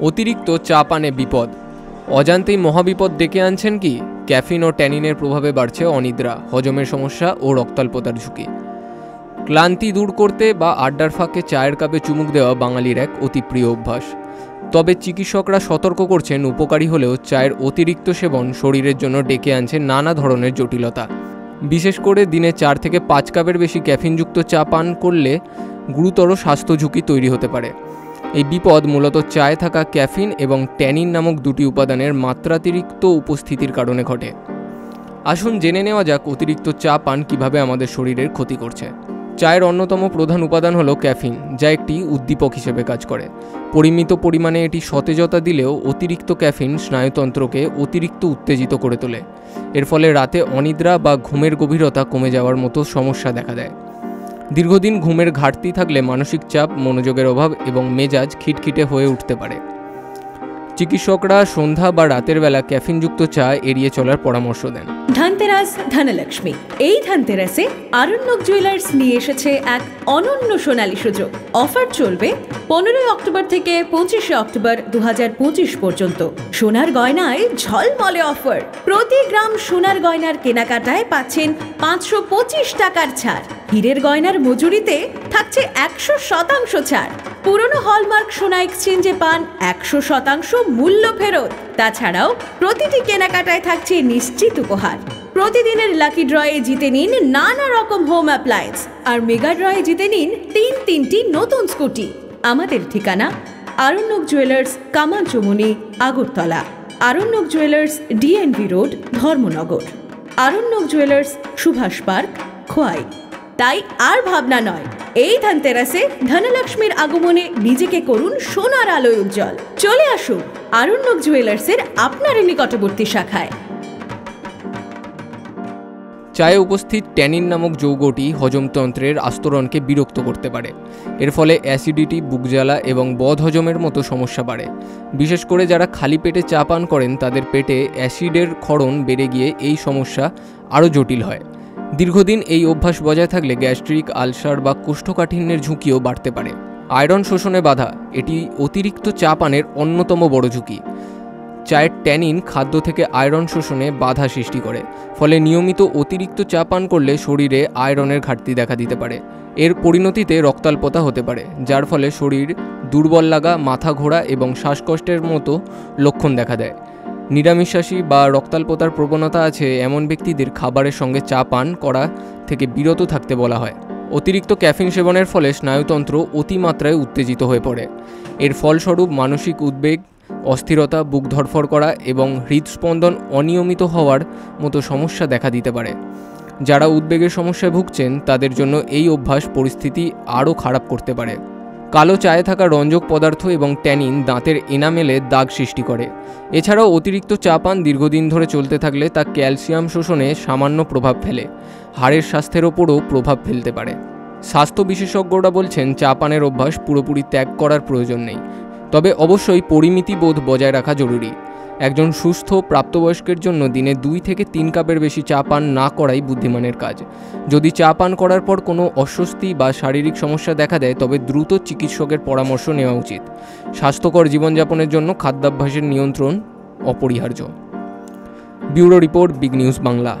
অতিরিক্ত চা পানে বিপদ, অজান্তেই মহাবিপদ ডেকে আনছেন কি? ক্যাফিন ও ট্যানিনের প্রভাবে বাড়ছে অনিদ্রা, হজমের সমস্যা ও রক্তাল্পতার ঝুঁকি। ক্লান্তি দূর করতে বা আড্ডার ফাঁকে চায়ের কাপে চুমুক দেওয়া বাঙালির এক অতি প্রিয় অভ্যাস। তবে চিকিৎসকরা সতর্ক করছেন, উপকারী হলেও চায়ের অতিরিক্ত সেবন শরীরের জন্য ডেকে আনছে নানা ধরনের জটিলতা। বিশেষ করে দিনে 4 থেকে 5 কাপের বেশি ক্যাফিনযুক্ত চা পান করলে গুরুতর স্বাস্থ্য ঝুঁকি তৈরি হতে পারে। এই বিপদ মূলত চায়ে থাকা ক্যাফিন এবং ট্যানিন নামক দুটি উপাদানের মাত্রাতিরিক্ত উপস্থিতির কারণে ঘটে। আসুন জেনে নেওয়া যাক অতিরিক্ত চা পান কীভাবে আমাদের শরীরের ক্ষতি করছে। চায়ের অন্যতম প্রধান উপাদান হলো ক্যাফিন, যা একটি উদ্দীপক হিসেবে কাজ করে। পরিমিত পরিমাণে এটি সতেজতা দিলেও অতিরিক্ত ক্যাফিন স্নায়ুতন্ত্রকে অতিরিক্ত উত্তেজিত করে তোলে। এর ফলে রাতে অনিদ্রা বা ঘুমের গভীরতা কমে যাওয়ার মতো সমস্যা দেখা দেয়। দীর্ঘদিন ঘুমের ঘাটতি থাকলে মানসিক চাপ, মনোযোগের অভাব এবং মেজাজ খিটখিটে হয়ে উঠতে পারে। চিকিৎসকরা সন্ধ্যা বা রাতের বেলা ক্যাফিনযুক্ত চা এড়িয়ে চলার পরামর্শ দেন। ধনতেরাস, ধনলক্ষ্মী। এই ধনতেরাসে আরণ্যক জুয়েলার্স নিয়ে এসেছে এক অনন্য সোনালী সুযোগ। অফার চলবে 15 অক্টোবর থেকে 25 অক্টোবর 2025 পর্যন্ত। সোনার গয়নায় ঝলমলে অফার। প্রতি গ্রাম সোনার গয়নার কেনাকাটায় পাচ্ছেন 525 টাকার ছাড়। হীরের গয়নার মজুরিতে থাকছে 100% ছাড়। পুরনো হলমার্ক সোনা এক্সচেঞ্জে পান 100% মূল্য ফেরত। তাছাড়াও প্রতিটি কেনাকাটায় থাকছে নিশ্চিত উপহার। প্রতিদিনের লাকি ড্রয়ে জিতে নিন নানা রকম হোম অ্যাপ্লায়েন্স, আর মেগা ড্রয়ে জিতে নিন 3টি নতুন স্কুটি। আমাদের ঠিকানা Aranyak jewellers, Kamal Chowmuhani, Agartala. Aranyak jewellers, DNV road, Dharmanagar. Aranyak jewellers, Subhash park, Khowai. তাই আর ভাবনা নয়, এই ধনতেরাসে ধনলক্ষ্মীর আগমনে নিজেকে করুন সোনার আলোয় উজ্জ্বল। চলে আসুন আরণ্যক জুয়েলার্সের আপনার নিকটবর্তী শাখায়। চায়ে উপস্থিত ট্যানিন নামক যৌগটি হজমতন্ত্রের আস্তরণকে বিরক্ত করতে পারে। এর ফলে অ্যাসিডিটি, বুকজ্বালা এবং বদহজমের মতো সমস্যা বাড়ে। বিশেষ করে যারা খালি পেটে চা পান করেন, তাদের পেটে অ্যাসিডের ক্ষরণ বেড়ে গিয়ে এই সমস্যা আরও জটিল হয়। দীর্ঘদিন এই অভ্যাস বজায় থাকলে গ্যাস্ট্রিক, আলসার বা কোষ্ঠকাঠিন্যের ঝুঁকিও বাড়তে পারে। আয়রন শোষণে বাধা, এটি অতিরিক্ত চা পানের অন্যতম বড় ঝুঁকি। চায়ের ট্যানিন খাদ্য থেকে আয়রন শোষণে বাধা সৃষ্টি করে, ফলে নিয়মিত অতিরিক্ত চা পান করলে শরীরে আয়রনের ঘাটতি দেখা দিতে পারে। এর পরিণতিতে রক্তাল্পতা হতে পারে, যার ফলে শরীর দুর্বল লাগা, মাথা ঘোরা এবং শ্বাসকষ্টের মতো লক্ষণ দেখা দেয়। নিরামিষাশী বা রক্তাল্পতার প্রবণতা আছে এমন ব্যক্তিদের খাবারের সঙ্গে চা পান করা থেকে বিরত থাকতে বলা হয়। অতিরিক্ত ক্যাফিন সেবনের ফলে স্নায়ুতন্ত্র অতিমাত্রায় উত্তেজিত হয়ে পড়ে। এর ফলস্বরূপ মানসিক উদ্বেগ, অস্থিরতা, বুক ধড়ফড় করা এবং হৃদস্পন্দন অনিয়মিত হওয়ার মতো সমস্যা দেখা দিতে পারে। যারা উদ্বেগের সমস্যায় ভুগছেন, তাদের জন্য এই অভ্যাস পরিস্থিতি আরও খারাপ করতে পারে। কালো চায়ে থাকা রঞ্জক পদার্থ এবং ট্যানিন দাঁতের এনামেলে দাগ সৃষ্টি করে। এছাড়াও অতিরিক্ত চা পান দীর্ঘদিন ধরে চলতে থাকলে তা ক্যালসিয়াম শোষণে সামান্য প্রভাব ফেলে, হাড়ের স্বাস্থ্যের ওপরও প্রভাব ফেলতে পারে। স্বাস্থ্য বিশেষজ্ঞরা বলছেন, চা পানের অভ্যাস পুরোপুরি ত্যাগ করার প্রয়োজন নেই, তবে অবশ্যই পরিমিতি বোধ বজায় রাখা জরুরি। একজন সুস্থ প্রাপ্তবয়স্কের জন্য দিনে 2 থেকে 3 কাপের বেশি চা পান না করাই বুদ্ধিমানের কাজ। যদি চা পান করার পর কোনো অস্বস্তি বা শারীরিক সমস্যা দেখা দেয়, তবে দ্রুত চিকিৎসকের পরামর্শ নেওয়া উচিত। স্বাস্থ্যকর জীবনযাপনের জন্য খাদ্যাভ্যাসের নিয়ন্ত্রণ অপরিহার্য। Bureau report, big news Bangla.